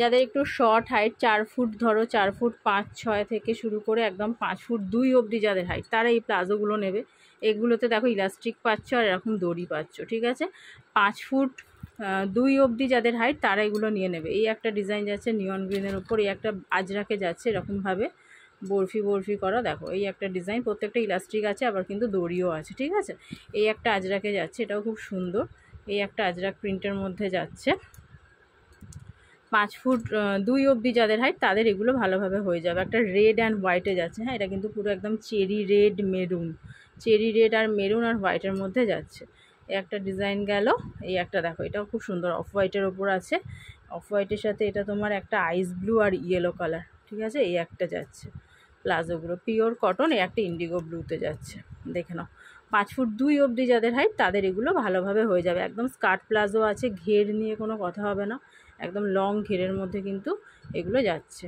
যাদের একটু short height 4 foot, ধরো 4 ফুট 5-6 থেকে শুরু করে একদম 5 ফুট 2 অবধি যাদের হাইট, তারা এই প্লাজোগুলো নেবে। এগুলোতে দেখো ইলাস্টিক পাচ্ছ আর এরকম দড়ি পাচ্ছ, ঠিক আছে। 5 ফুট 2 অবধি যাদের হাইট তারা এগুলো নিয়ে নেবে। এই একটা ডিজাইন যাচ্ছে নিয়ন গ্রিনের ওপর, এই একটা আজরাকে যাচ্ছে এরকমভাবে বরফি বরফি করা, দেখো এই একটা ডিজাইন, প্রত্যেকটা ইলাস্টিক আছে আবার কিন্তু দড়িও আছে, ঠিক আছে। এই একটা আজরাকে যাচ্ছে, এটাও খুব সুন্দর। এই একটা আজরাক প্রিন্টের মধ্যে যাচ্ছে। 5 ফুট 2 অবধি যাদের হাইট তাদের এগুলো ভালোভাবে হয়ে যাবে। একটা রেড অ্যান্ড হোয়াইটে যাচ্ছে, হ্যাঁ এটা কিন্তু পুরো একদম cherry red maroon, cherry red আর মেরুন আর হোয়াইটের মধ্যে যাচ্ছে। এই একটা ডিজাইন গেল। এই একটা দেখো, এটাও খুব সুন্দর, অফ হোয়াইটের ওপর আছে। অফ হোয়াইটের সাথে এটা তোমার একটা আইস ব্লু আর ইয়েলো কালার, ঠিক আছে। এই একটা যাচ্ছে প্লাজোগুলো পিওর কটন। এই একটা ইন্ডিগো ব্লুতে যাচ্ছে, দেখে নাও। 5 ফুট 2 অবধি যাদের হাইট তাদের এগুলো ভালোভাবে হয়ে যাবে। একদম স্কার্ট প্লাজো আছে, ঘের নিয়ে কোনো কথা হবে না, একদম লং ঘেরের মধ্যে কিন্তু এগুলো যাচ্ছে।